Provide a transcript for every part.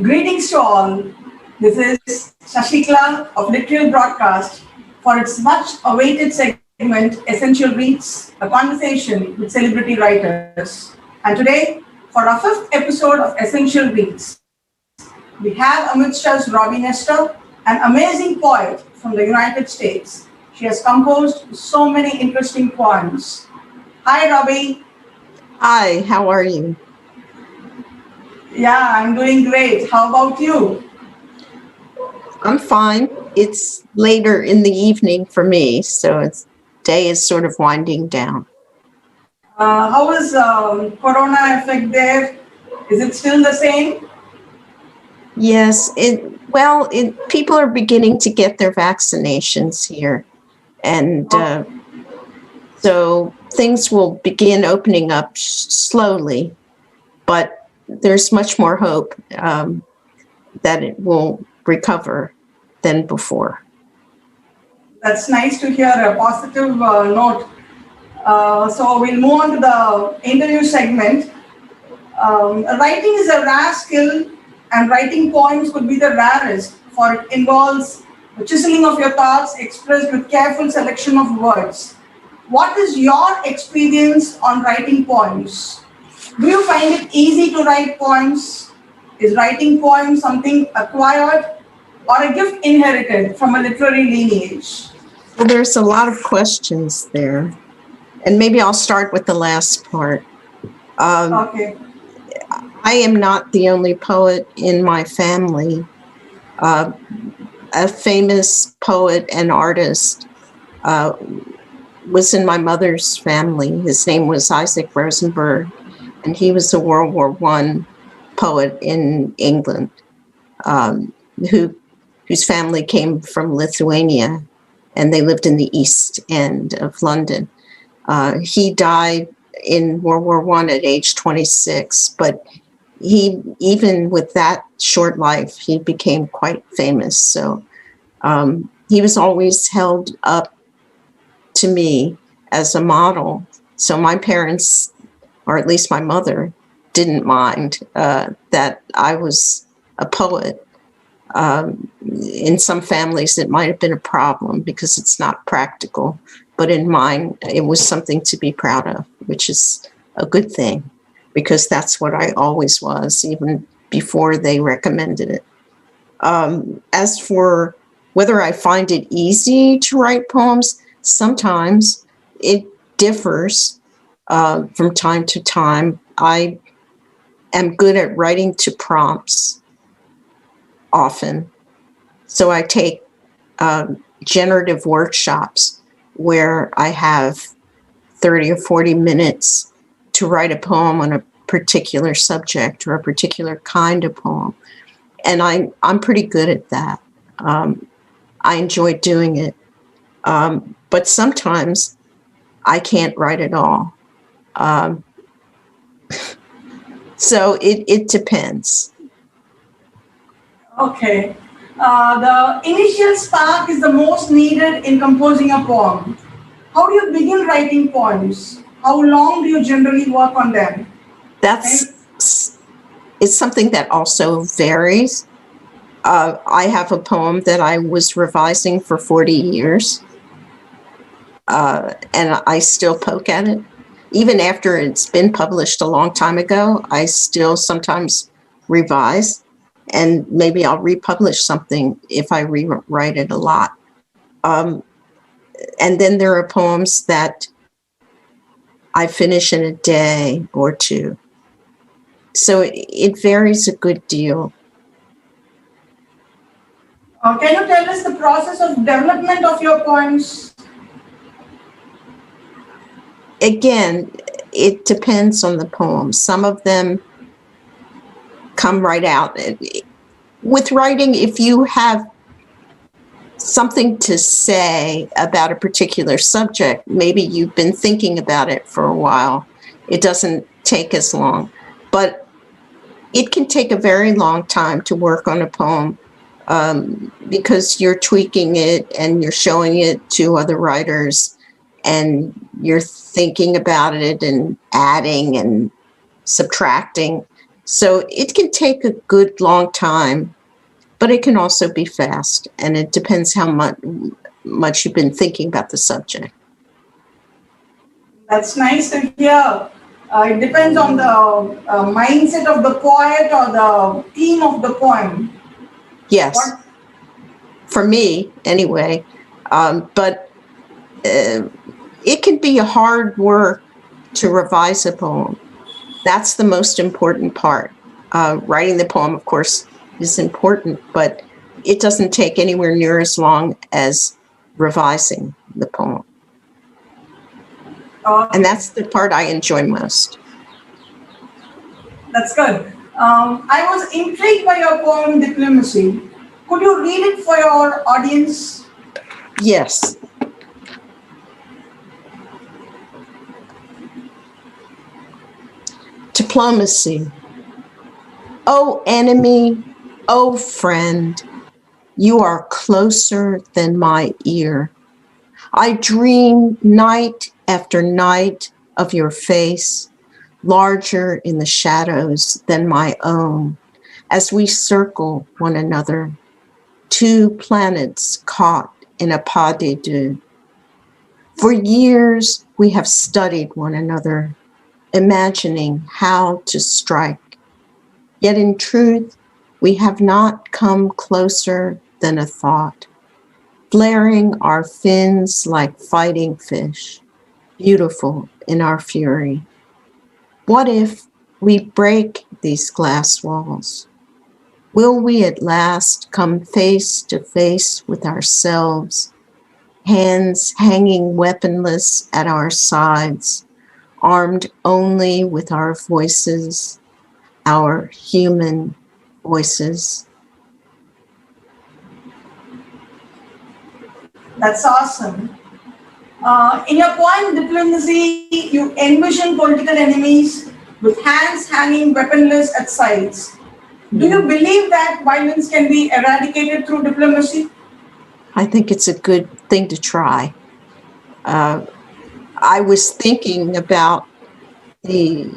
Greetings to all. This is Shashikla of Literary Broadcast for its much awaited segment, Essential Reads, a conversation with celebrity writers. And today, for our 5th episode of Essential Reads, we have amidst us Robbi Nester, an amazing poet from the United States. She has composed so many interesting poems. Hi, Robbi. Hi, how are you? Yeah, I'm doing great. How about you? I'm fine. It's later in the evening for me, so the day is sort of winding down. How is Corona effect there? Is it still the same? Yes, people are beginning to get their vaccinations here, and so things will begin opening up slowly, but there's much more hope that it will recover than before. That's nice to hear, a positive note. So we'll move on to the interview segment. Writing is a rare skill, and writing poems could be the rarest, for it involves the chiseling of your thoughts expressed with careful selection of words. What is your experience on writing poems? Do you find it easy to write poems? Is writing poems something acquired or a gift inherited from a literary lineage? Well, there's a lot of questions there, and maybe I'll start with the last part. Okay. I am not the only poet in my family. A famous poet and artist was in my mother's family. His name was Isaac Rosenberg, and he was a World War I poet in England, whose family came from Lithuania, and they lived in the East End of London. He died in World War I at age 26, but even with that short life, he became quite famous. So he was always held up to me as a model. So my parents, or at least my mother, didn't mind that I was a poet. In some families, it might have been a problem because it's not practical, but in mine, it was something to be proud of, which is a good thing, because that's what I always was, even before they recommended it. As for whether I find it easy to write poems, sometimes it differs from time to time. I am good at writing to prompts often. So I take generative workshops where I have 30 or 40 minutes to write a poem on a particular subject or a particular kind of poem. And I'm pretty good at that. I enjoy doing it. But sometimes I can't write at all. So it depends. Okay. The initial spark is the most needed in composing a poem. How do you begin writing poems? How long do you generally work on them? It's something that also varies. I have a poem that I was revising for 40 years, and I still poke at it. even after it's been published a long time ago, I still sometimes revise, and maybe I'll republish something if I rewrite it a lot. And then there are poems that I finish in a day or two. So it varies a good deal. Can you tell us the process of development of your poems? Again, it depends on the poem. Some of them come right out. With writing, if you have something to say about a particular subject, maybe you've been thinking about it for a while, it doesn't take as long. But it can take a very long time to work on a poem because you're tweaking it and you're showing it to other writers and you're thinking about it and adding and subtracting. So it can take a good long time, but it can also be fast, and it depends how much you've been thinking about the subject. That's nice to hear. It depends on the mindset of the poet or the theme of the poem. Yes, for me anyway. But it can be a hard work to revise a poem. That's the most important part. Writing the poem, of course, is important, but it doesn't take anywhere near as long as revising the poem. And that's the part I enjoy most. That's good. I was intrigued by your poem, Diplomacy. Could you read it for your audience? Yes. Diplomacy. Oh, enemy, oh, friend, you are closer than my ear. I dream night after night of your face, larger in the shadows than my own, as we circle one another, two planets caught in a pas de deux. For years, we have studied one another, imagining how to strike. Yet in truth, we have not come closer than a thought, flaring our fins like fighting fish, beautiful in our fury. What if we break these glass walls? Will we at last come face to face with ourselves, hands hanging weaponless at our sides, armed only with our voices, our human voices? That's awesome. In your poem, Diplomacy, you envision political enemies with hands hanging weaponless at sides. Do you believe that violence can be eradicated through diplomacy? I think it's a good thing to try. I was thinking about the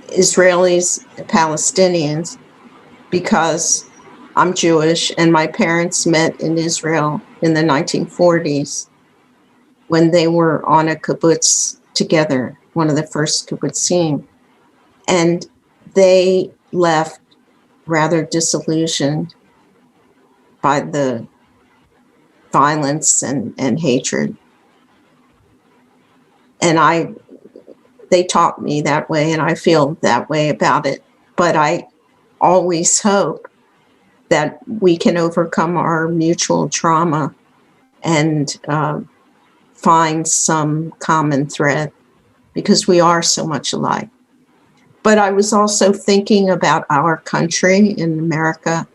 Israelis, the Palestinians, because I'm Jewish and my parents met in Israel in the 1940s when they were on a kibbutz together, one of the first kibbutzim. And they left rather disillusioned by the violence and hatred. And they taught me that way, and I feel that way about it. But I always hope that we can overcome our mutual trauma and find some common thread, because we are so much alike. But I was also thinking about our country in America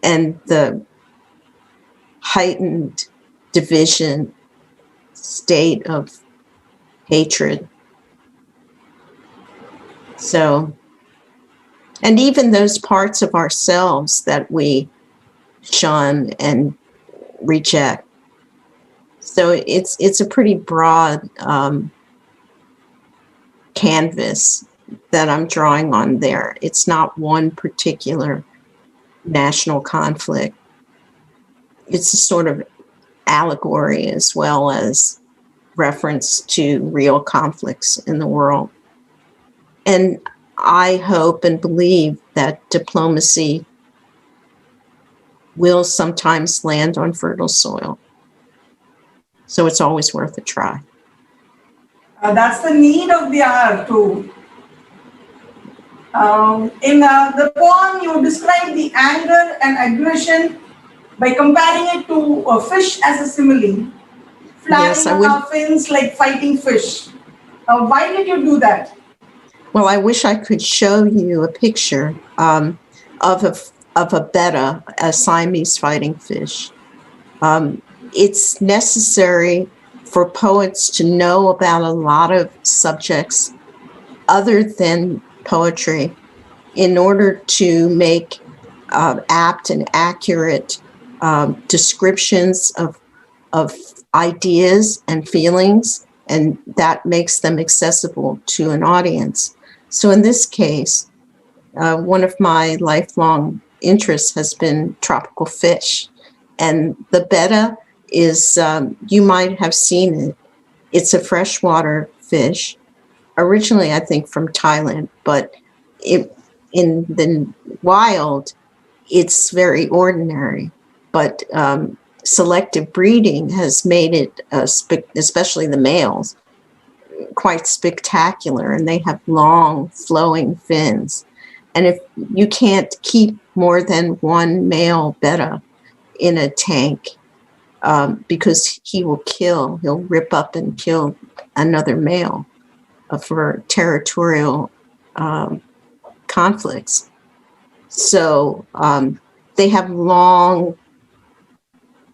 and the heightened division, state of hatred. So, and even those parts of ourselves that we shun and reject. So it's a pretty broad canvas that I'm drawing on there. It's not one particular national conflict. It's a sort of allegory as well as reference to real conflicts in the world. And I hope and believe that diplomacy will sometimes land on fertile soil. So it's always worth a try. That's the need of the hour too. In the poem, you describe the anger and aggression by comparing it to a fish as a simile, flapping our fins like fighting fish. Why did you do that? Well, I wish I could show you a picture of a betta, a Siamese fighting fish. It's necessary for poets to know about a lot of subjects other than poetry in order to make apt and accurate descriptions of ideas and feelings, and that makes them accessible to an audience. So in this case, one of my lifelong interests has been tropical fish. And the betta is, you might have seen it, it's a freshwater fish, originally I think from Thailand, but in the wild, it's very ordinary. But selective breeding has made it, especially the males, quite spectacular, and they have long flowing fins. And if you can't keep more than one male betta in a tank, because he'll rip up and kill another male for territorial conflicts. So they have long,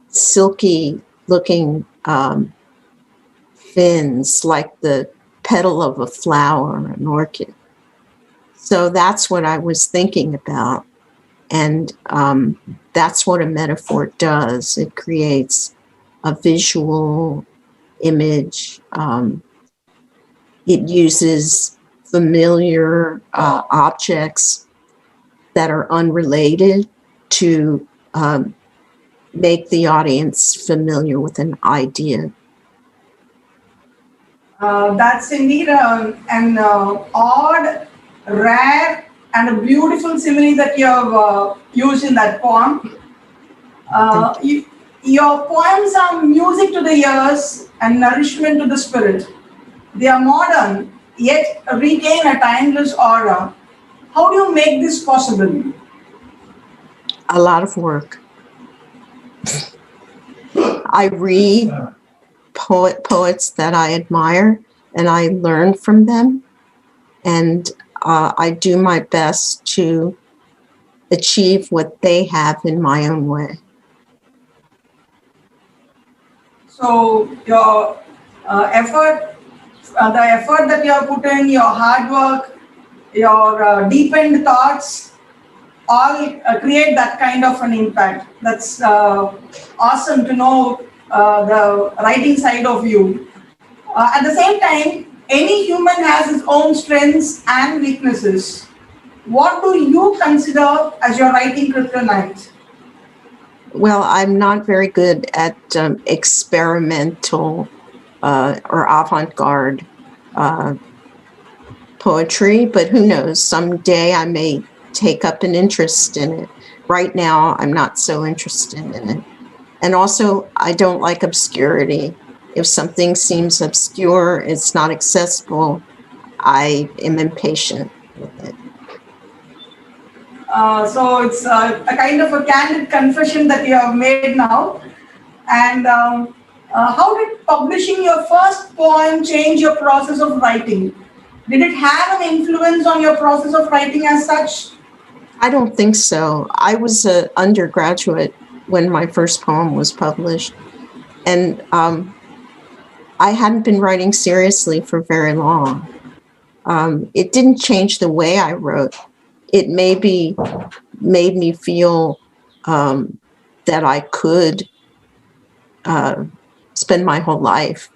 silky looking fins like the petal of a flower, an orchid. So that's what I was thinking about. And that's what a metaphor does. It creates a visual image. It uses familiar objects that are unrelated to make the audience familiar with an idea. That's indeed an odd, rare, and a beautiful simile that you have used in that poem. Your poems are music to the ears and nourishment to the spirit. They are modern, yet retain a timeless aura. How do you make this possible? A lot of work. I read poets that I admire, and I learn from them, and I do my best to achieve what they have in my own way. So your effort, the effort that you have put in, your hard work, your deepened thoughts, all create that kind of an impact. That's awesome to know the writing side of you. At the same time, any human has his own strengths and weaknesses. What do you consider as your writing kryptonite? Well, I'm not very good at experimental or avant-garde poetry, but who knows, someday I may take up an interest in it. Right now, I'm not so interested in it. And also, I don't like obscurity. If something seems obscure, it's not accessible, I am impatient with it. So it's a kind of a candid confession that you have made now. And how did publishing your first poem change your process of writing? Did it have an influence on your process of writing as such? I don't think so. I was an undergraduate when my first poem was published, and I hadn't been writing seriously for very long. It didn't change the way I wrote. It maybe made me feel that I could spend my whole life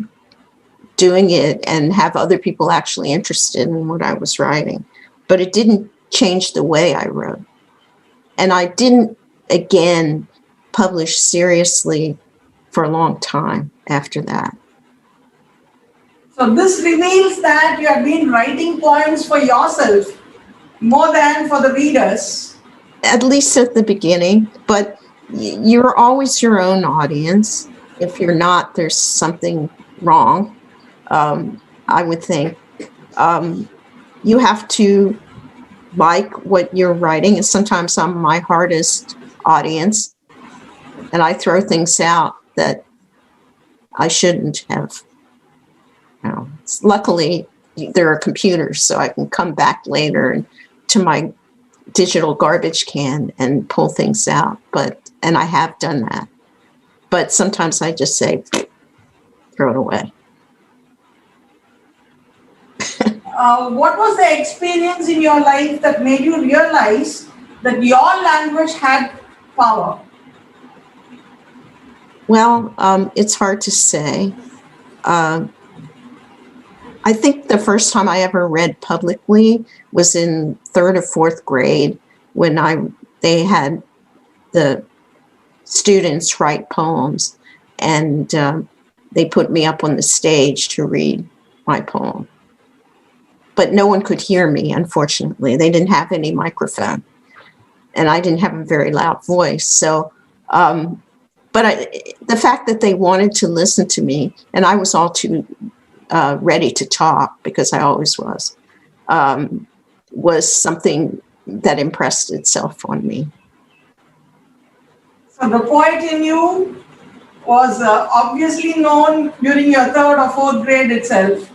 doing it and have other people actually interested in what I was writing. But it didn't change the way I wrote. And I didn't, again, publish seriously for a long time after that. So this reveals that you have been writing poems for yourself more than for the readers. At least at the beginning, but you're always your own audience. If you're not, there's something wrong, I would think. You have to like what you're writing, and sometimes I'm my hardest audience, and I throw things out that I shouldn't have. Luckily, there are computers, so I can come back later to my digital garbage can and pull things out. And I have done that. But sometimes I just say, throw it away. What was the experience in your life that made you realize that your language had power? Well, it's hard to say. I think the first time I ever read publicly was in 3rd or 4th grade when they had the students write poems, and they put me up on the stage to read my poem. But no one could hear me, unfortunately. They didn't have any microphone, and I didn't have a very loud voice. So, the fact that they wanted to listen to me, and I was all too ready to talk, because I always was something that impressed itself on me. So the poet in you was obviously known during your 3rd or 4th grade itself.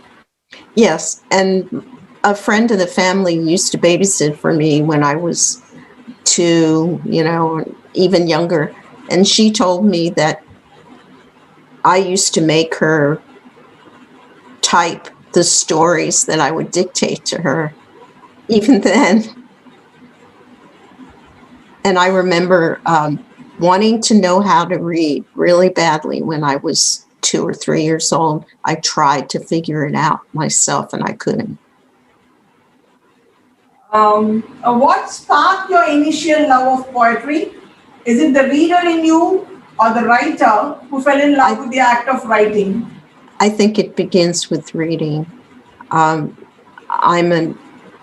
Yes, and a friend of the family used to babysit for me when I was 2, even younger. And she told me that I used to make her type the stories that I would dictate to her, even then. And I remember wanting to know how to read really badly when I was 2 or 3 years old. I tried to figure it out myself, and I couldn't. What sparked your initial love of poetry? Is it the reader in you or the writer who fell in love with the act of writing? I think it begins with reading. I'm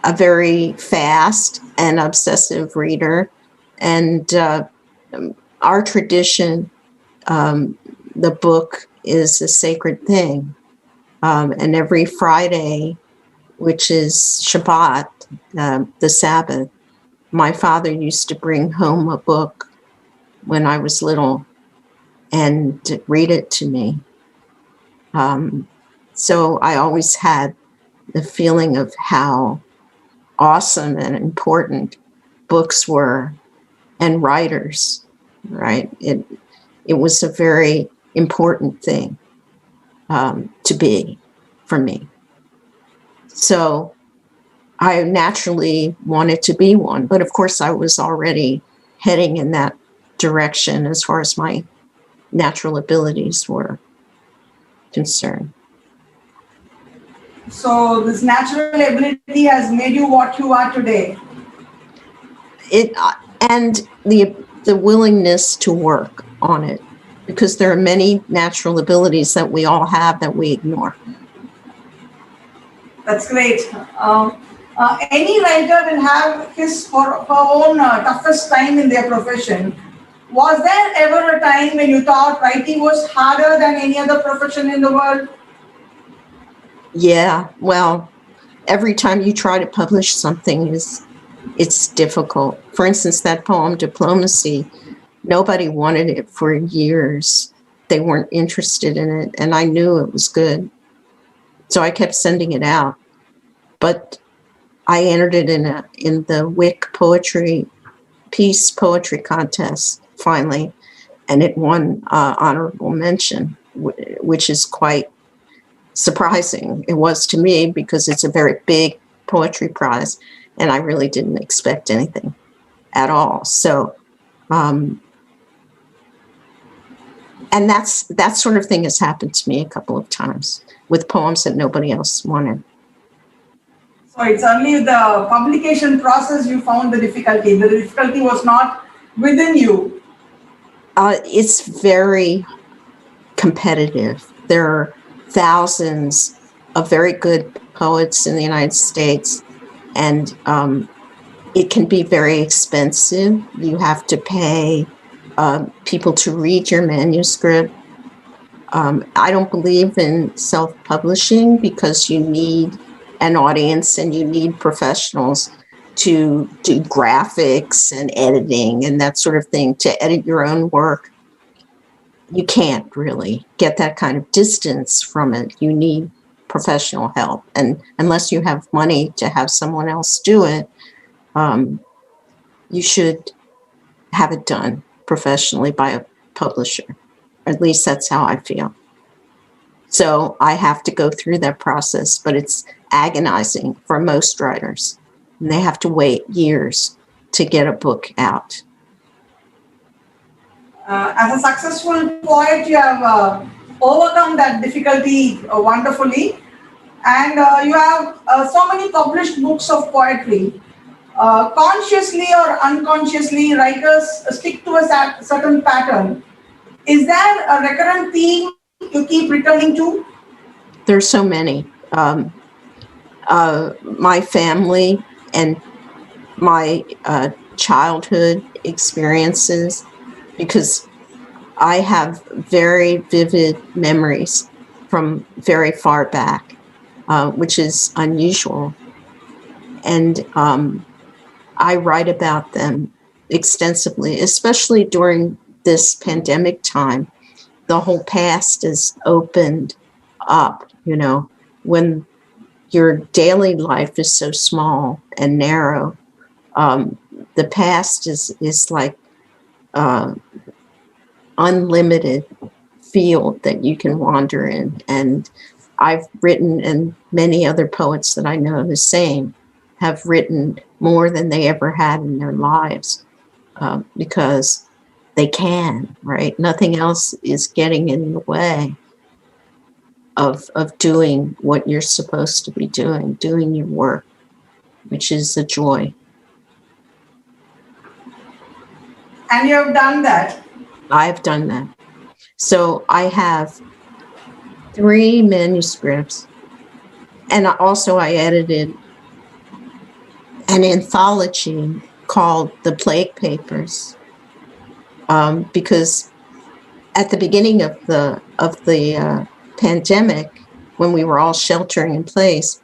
a very fast and obsessive reader, and our tradition, the book is a sacred thing. And every Friday, which is Shabbat, the Sabbath, my father used to bring home a book when I was little and read it to me. So I always had the feeling of how awesome and important books were, and writers, right? It was a very important thing to be for me. So I naturally wanted to be one, but of course I was already heading in that direction as far as my natural abilities were concerned. So this natural ability has made you what you are today. And the willingness to work on it, because there are many natural abilities that we all have that we ignore. That's great. Any writer will have his or her own toughest time in their profession. Was there ever a time when you thought writing was harder than any other profession in the world? Yeah, well, every time you try to publish something it's difficult. For instance, that poem, Diplomacy, nobody wanted it for years. They weren't interested in it, and I knew it was good. So I kept sending it out. But I entered it in the WIC Peace Poetry Contest, finally, and it won honorable mention, which is quite surprising. It was to me, because it's a very big poetry prize, and I really didn't expect anything at all. So, and that sort of thing has happened to me a couple of times with poems that nobody else wanted. So it's only the publication process you found the difficulty. The difficulty was not within you. It's very competitive. There are thousands of very good poets in the United States, and it can be very expensive. You have to pay people to read your manuscript. I don't believe in self-publishing because you need an audience and you need professionals to do graphics and editing and that sort of thing, to edit your own work. You can't really get that kind of distance from it. You need professional help. And unless you have money to have someone else do it, you should have it done professionally by a publisher. At least that's how I feel. So I have to go through that process, but it's agonizing for most writers. And they have to wait years to get a book out. As a successful poet, you have overcome that difficulty wonderfully. And you have so many published books of poetry. Consciously or unconsciously, writers stick to a certain pattern. Is there a recurrent theme you keep returning to? There's so many. My family and my childhood experiences, because I have very vivid memories from very far back, which is unusual. And I write about them extensively, especially during this pandemic time. The whole past is opened up, you know, when your daily life is so small and narrow. The past is like unlimited field that you can wander in. And I've written, and many other poets that I know the same, have written more than they ever had in their lives because they can, right? Nothing else is getting in the way of doing what you're supposed to be doing your work, which is a joy. And you have done that. I've done that. So I have 3 manuscripts, and also I edited an anthology called The Plague Papers, because at the beginning of the pandemic, when we were all sheltering in place,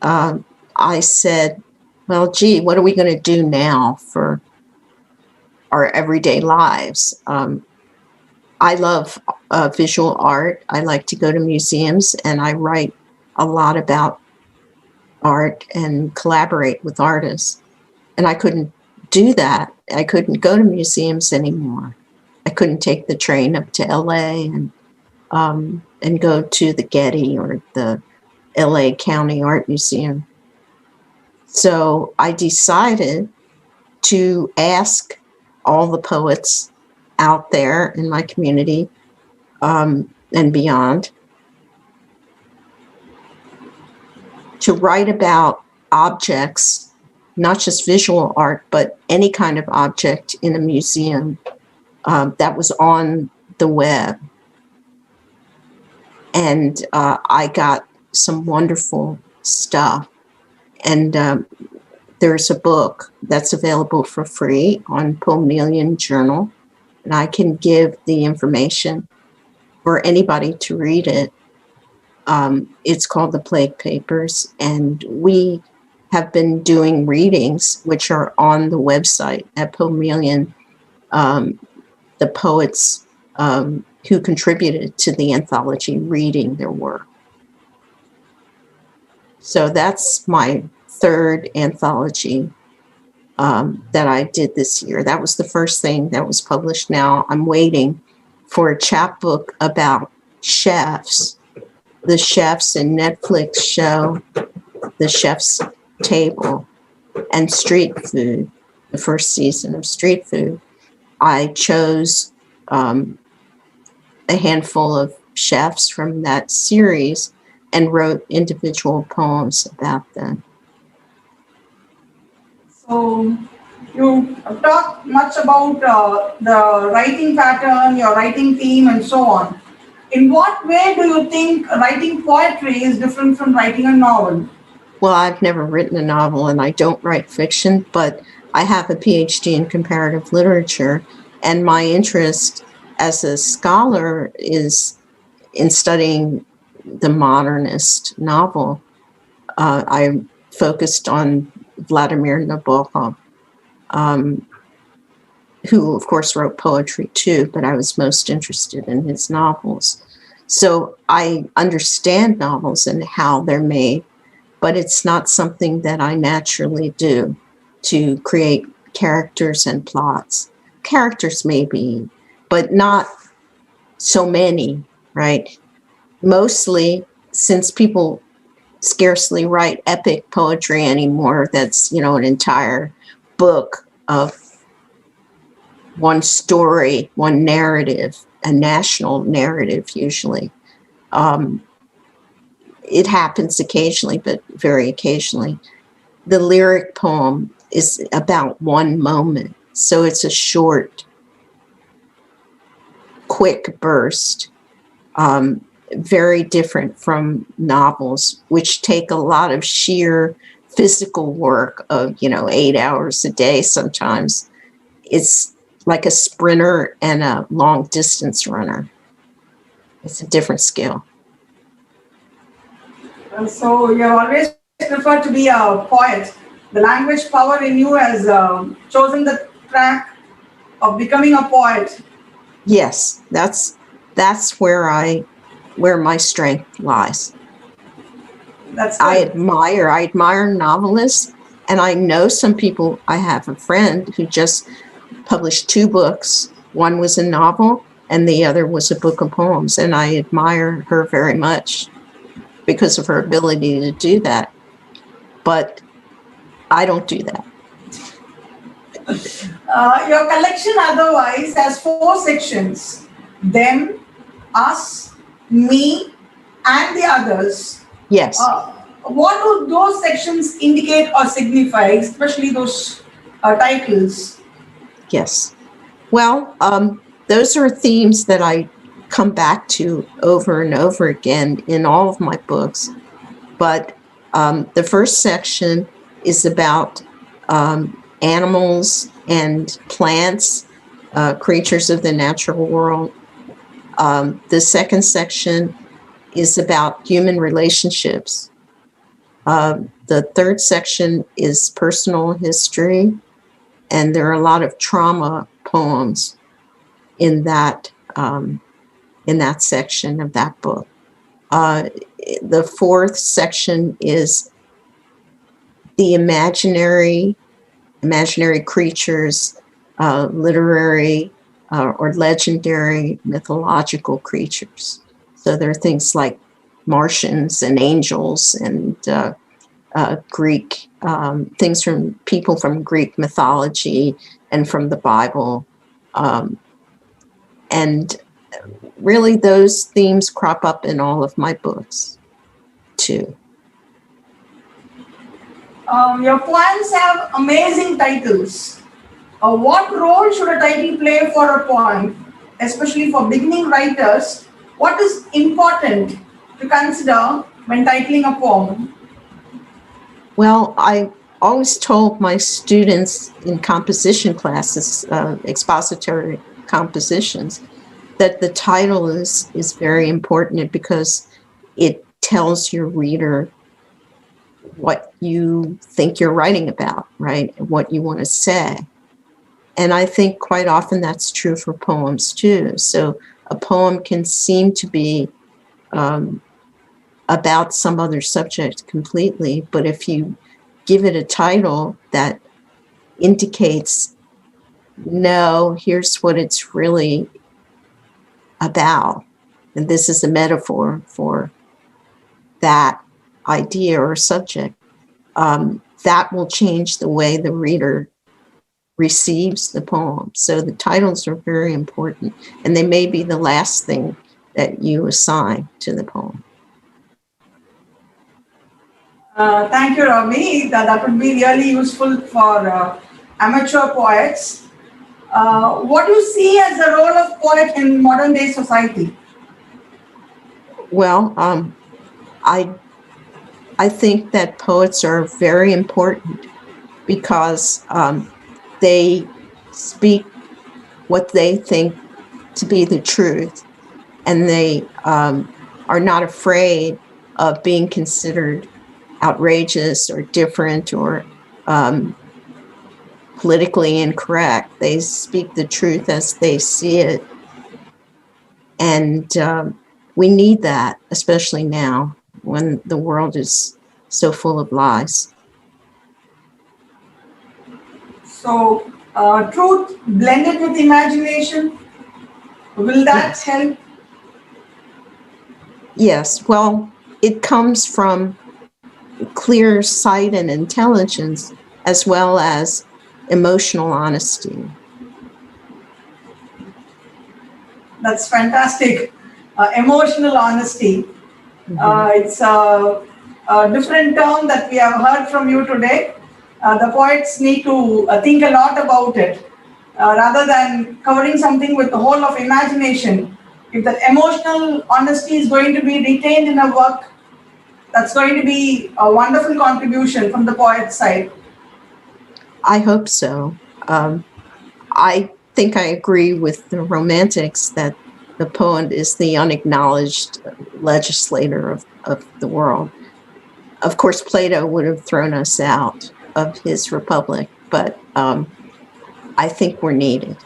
I said, well, gee, what are we going to do now for our everyday lives? I love visual art. I like to go to museums, and I write a lot about art and collaborate with artists. And I couldn't do that. I couldn't go to museums anymore. I couldn't take the train up to LA and go to the Getty or the LA County Art Museum. So I decided to ask all the poets out there in my community and beyond to write about objects, not just visual art, but any kind of object in a museum that was on the web. And I got some wonderful stuff. And there's a book that's available for free on Pomelian Journal. And I can give the information for anybody to read it. It's called The Plague Papers, and we have been doing readings, which are on the website at Pomelian, the poets who contributed to the anthology reading their work. So that's my 3rd anthology that I did this year. That was the first thing that was published. Now I'm waiting for a chapbook about chefs, the chefs in Netflix show, The Chef's Table, and Street Food, the first season of Street Food. I chose a handful of chefs from that series and wrote individual poems about them. So you talk much about the writing pattern, your writing theme, and so on. In what way do you think writing poetry is different from writing a novel? Well, I've never written a novel and I don't write fiction, but I have a Ph.D. in comparative literature, and my interest as a scholar is in studying the modernist novel. I focused on Vladimir Nabokov, who of course wrote poetry too, but I was most interested in his novels. So I understand novels and how they're made, but it's not something that I naturally do to create characters and plots. Characters maybe, but not so many, right? Mostly, since people scarcely write epic poetry anymore, that's, an entire book of one story, one narrative, a national narrative usually. It happens occasionally, but very occasionally. The lyric poem is about one moment. So it's a short, quick burst, very different from novels, which take a lot of sheer physical work of, 8 hours a day sometimes. It's like a sprinter and a long distance runner. It's a different skill. So you have always preferred to be a poet. The language power in you has chosen the track of becoming a poet. Yes, that's where my strength lies. That's good. I admire novelists, and I know some people. I have a friend who just published 2 books. One was a novel and the other was a book of poems, and I admire her very much because of her ability to do that. But I don't do that. Your collection otherwise has 4 sections: them, us, me, and the others. Yes. What do those sections indicate or signify, especially those titles? Yes. Well, those are themes that I come back to over and over again in all of my books. But the first section is about animals and plants, creatures of the natural world. The second section is about human relationships. The third section is personal history, and there are a lot of trauma poems in that section of that book. The fourth section is the imaginary creatures, literary or legendary mythological creatures. So there are things like Martians and angels and Greek things from people from Greek mythology and from the Bible. And really those themes crop up in all of my books too. Your poems have amazing titles. What role should a title play for a poem, especially for beginning writers? What is important to consider when titling a poem? Well, I always told my students in composition classes, expository compositions, that the title is very important because it tells your reader what you think you're writing about, right? What you want to say. And I think quite often that's true for poems too. So a poem can seem to be about some other subject completely, but if you give it a title that indicates, no, here's what it's really about, and this is a metaphor for that idea or subject, that will change the way the reader receives the poem. So the titles are very important, and they may be the last thing that you assign to the poem. Thank you, Robbi. That would be really useful for amateur poets. What do you see as the role of poet in modern day society? Well, I think that poets are very important because they speak what they think to be the truth, and they are not afraid of being considered outrageous or different or politically incorrect. They speak the truth as they see it. And we need that, especially now when the world is so full of lies. So, truth blended with imagination, will that Yes. help? Yes, well, it comes from clear sight and intelligence as well as emotional honesty. That's fantastic. Emotional honesty. It's a different term that we have heard from you today. The poets need to think a lot about it. Rather than covering something with the whole of imagination, if the emotional honesty is going to be retained in a work, that's going to be a wonderful contribution from the poet's side. I hope so. I think I agree with the Romantics that the poet is the unacknowledged legislator of the world. Of course, Plato would have thrown us out of his republic, but I think we're needed.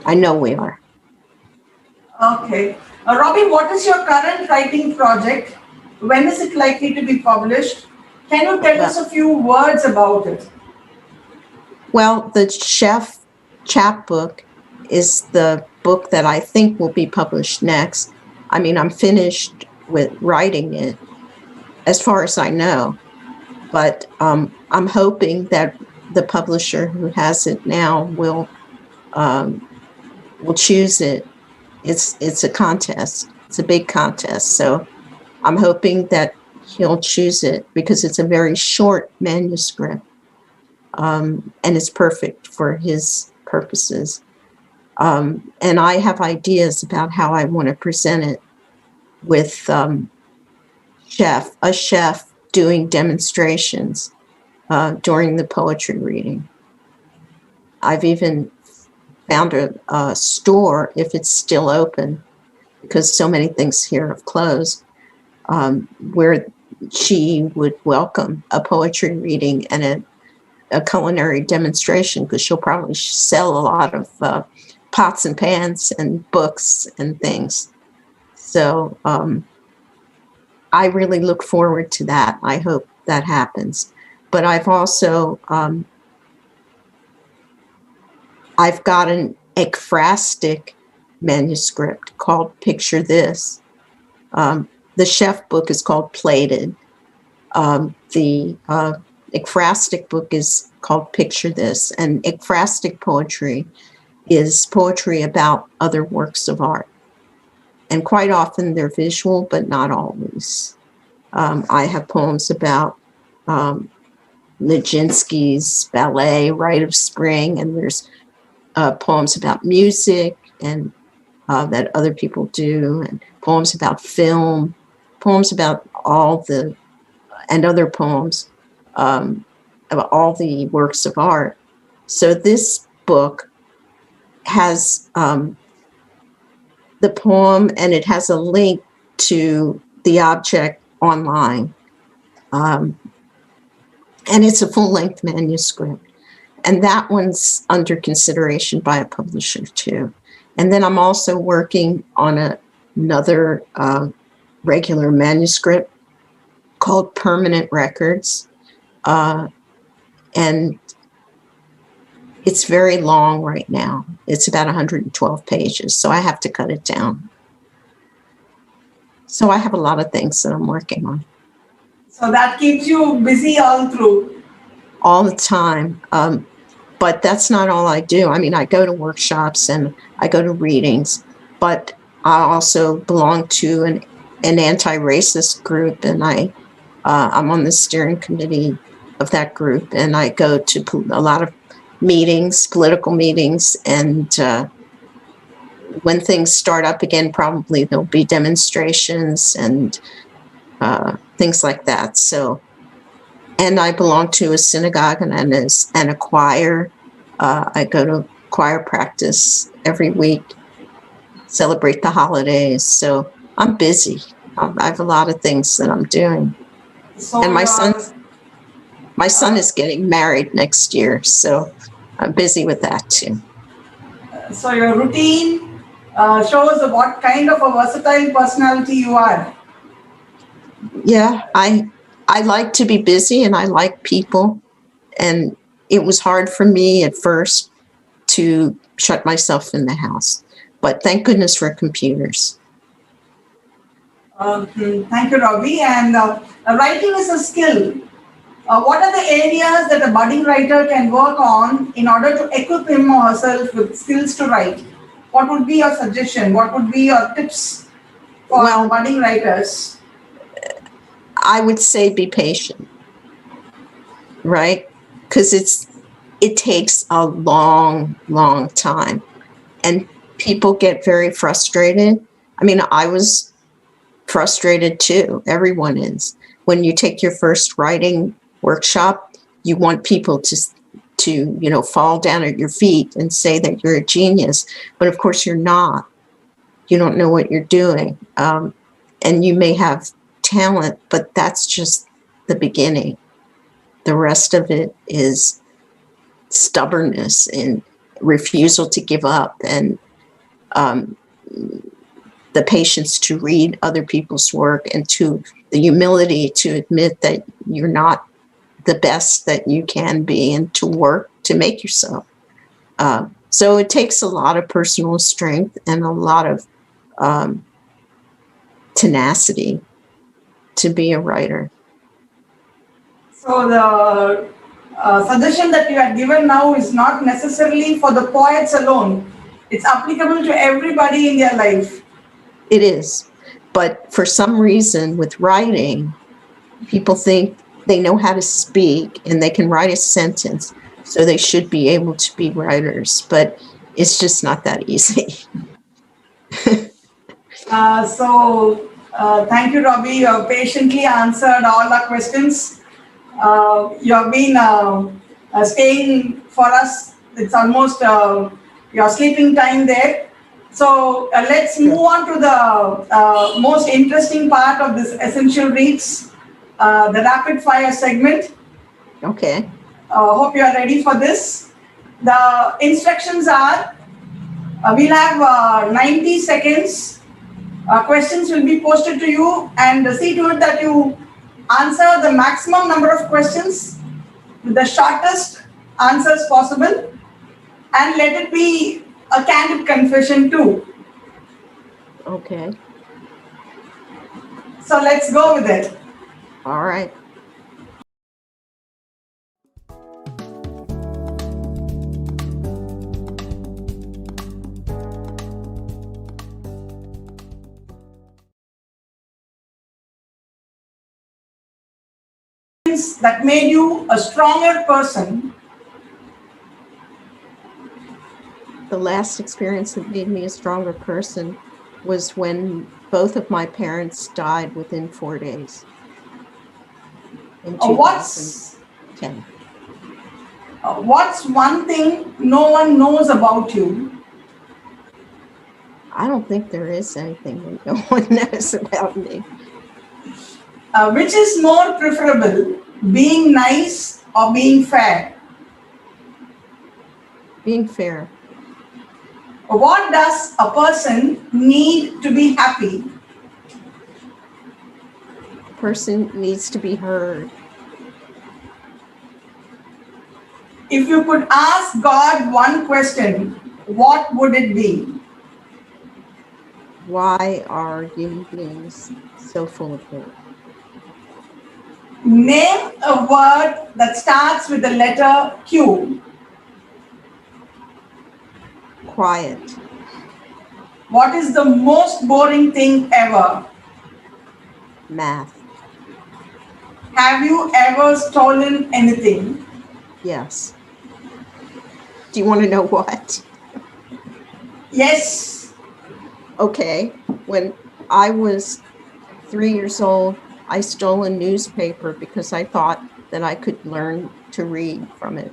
I know we are. Okay. Robbi, what is your current writing project? When is it likely to be published? Can you tell us a few words about it? Well, the Chef chapbook is the book that I think will be published next. I mean, I'm finished with writing it as far as I know, but I'm hoping that the publisher who has it now will choose it. It's a contest. It's a big contest. So I'm hoping that he'll choose it because it's a very short manuscript, and it's perfect for his purposes. And I have ideas about how I want to present it with a chef doing demonstrations during the poetry reading. I've even found a store, if it's still open, because so many things here have closed, where she would welcome a poetry reading and a culinary demonstration, because she'll probably sell a lot of pots and pans and books and things. So I really look forward to that. I hope that happens. But I've also, I've got an ekphrastic manuscript called Picture This. The chef book is called Plated. The ekphrastic book is called Picture This. And ekphrastic poetry is poetry about other works of art. And quite often they're visual, but not always. I have poems about Nijinsky's ballet, Rite of Spring, and there's poems about music and that other people do, and poems about film, poems about and other poems about all the works of art. So this book has the poem, and it has a link to the object online. And it's a full-length manuscript. And that one's under consideration by a publisher too. And then I'm also working on another regular manuscript called Permanent Records. And it's very long right now. It's about 112 pages, so I have to cut it down. So I have a lot of things that I'm working on. So that keeps you busy all through? All the time. But that's not all I do. I mean, I go to workshops and I go to readings, but I also belong to an anti-racist group, and I'm on the steering committee of that group, and I go to a lot of meetings, political meetings, and when things start up again, probably there'll be demonstrations and things like that. So, and I belong to a synagogue and a choir. I go to choir practice every week, celebrate the holidays. So I'm busy. I have a lot of things that I'm doing. So And my son is getting married next year, so I'm busy with that too. So your routine shows what kind of a versatile personality you are. Yeah, I like to be busy and I like people. And it was hard for me at first to shut myself in the house. But thank goodness for computers. Thank you, Robbi. And writing is a skill. What are the areas that a budding writer can work on in order to equip him or herself with skills to write? What would be your suggestion? What would be your tips for budding writers? I would say be patient, right? Because it takes a long, long time. And people get very frustrated. I mean, I was frustrated too. Everyone is. When you take your first writing workshop, you want people to fall down at your feet and say that you're a genius. But of course you're not. You don't know what you're doing. And you may have talent, but that's just the beginning. The rest of it is stubbornness and refusal to give up and the patience to read other people's work and to the humility to admit that you're not the best that you can be and to work to make yourself. So it takes a lot of personal strength and a lot of tenacity to be a writer. So the suggestion that you had given now is not necessarily for the poets alone. It's applicable to everybody in their life. It is. But for some reason with writing, people think they know how to speak and they can write a sentence, so they should be able to be writers. But it's just not that easy. Thank you, Robbi. You have patiently answered all our questions. You have been staying for us. It's almost your sleeping time there. So let's move on to the most interesting part of this Essential Reads, the rapid fire segment. Okay. Hope you are ready for this. The instructions are, we'll have 90 seconds. Questions will be posted to you, and see to it that you answer the maximum number of questions with the shortest answers possible, and let it be a candid confession too. Okay. So let's go with it. All right. That made you a stronger person. The last experience that made me a stronger person was when both of my parents died within 4 days. In 2010. What's one thing no one knows about you? I don't think there is anything that no one knows about me. Which is more preferable, being nice or being fair? Being fair. What does a person need to be happy? A person needs to be heard. If you could ask God one question, what would it be? Why are human beings so full of hate? Name a word that starts with the letter Q. Quiet. What is the most boring thing ever? Math. Have you ever stolen anything? Yes. Do you want to know what? Yes. Okay, when I was 3 years old, I stole a newspaper because I thought that I could learn to read from it.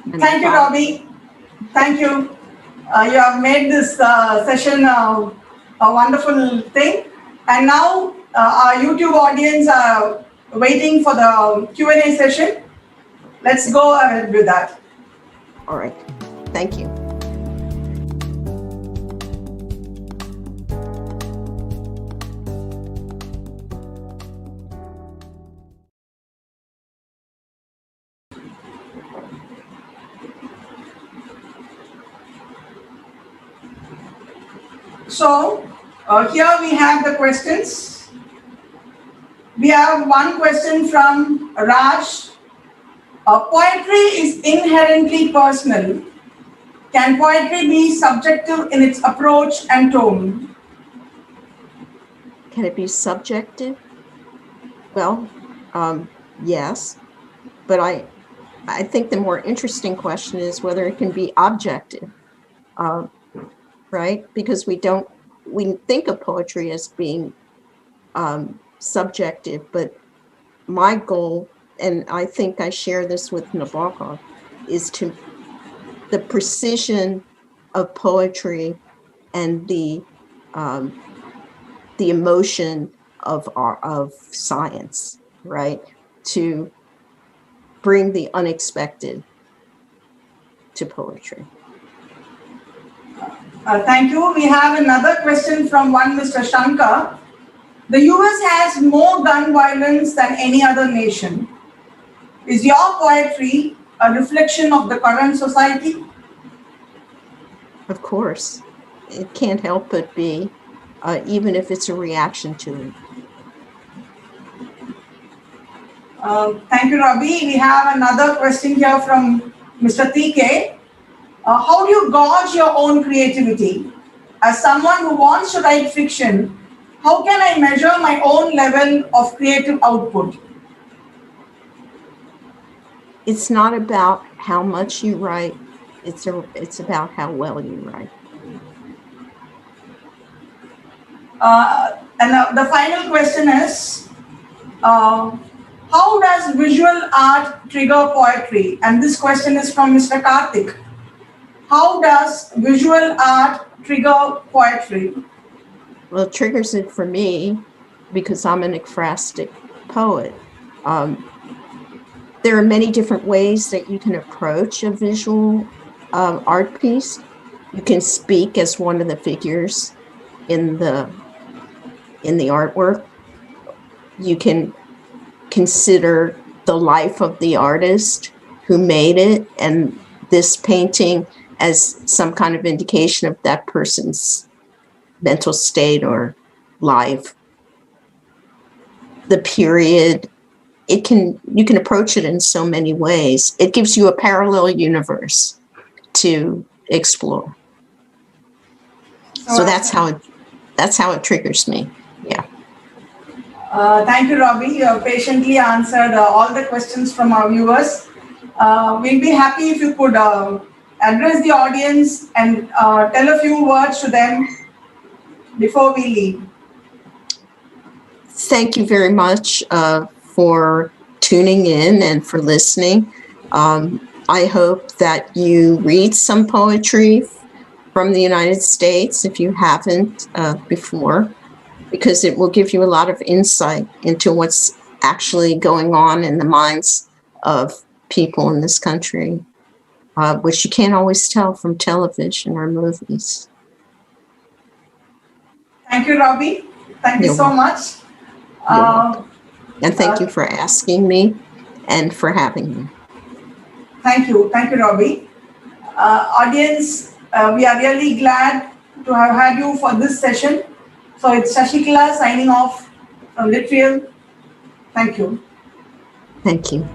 And Thank you, Robbi. Thank you. You have made this session a wonderful thing. And now our YouTube audience are waiting for the Q&A session. Let's go ahead with that. All right. Thank you. So here we have the questions. We have one question from Raj. Poetry is inherently personal. Can poetry be subjective in its approach and tone? Can it be subjective? Well, yes, but I think the more interesting question is whether it can be objective, right? Because we think of poetry as being subjective, but my goal, and I think I share this with Nabokov, is the precision of poetry and the emotion of science, right? To bring the unexpected to poetry. Thank you. We have another question from one Mr. Shankar. The US has more gun violence than any other nation. Is your poetry a reflection of the current society? Of course. It can't help but be, even if it's a reaction to it. Thank you, Robbi. We have another question here from Mr. TK. How do you gauge your own creativity? As someone who wants to write fiction, how can I measure my own level of creative output? It's not about how much you write, it's about how well you write. And the final question is, how does visual art trigger poetry? And this question is from Mr. Karthik. How does visual art trigger poetry? Well, it triggers it for me because I'm an ekphrastic poet. There are many different ways that you can approach a visual art piece. You can speak as one of the figures in the artwork. You can consider the life of the artist who made it and this painting as some kind of indication of that person's mental state or life. The period, you can approach it in so many ways. It gives you a parallel universe to explore. So that's how it triggers me. Yeah. Thank you, Robbi. You have patiently answered all the questions from our viewers. We'll be happy if you could address the audience and tell a few words to them before we leave. Thank you very much for tuning in and for listening. I hope that you read some poetry from the United States if you haven't before, because it will give you a lot of insight into what's actually going on in the minds of people in this country, which you can't always tell from television or movies. Thank you, Robbi. Thank you so much. And thank you for asking me and for having me. Thank you, Robbi. Audience, we are really glad to have had you for this session. So it's Shashikala signing off from Litreal. Thank you. Thank you.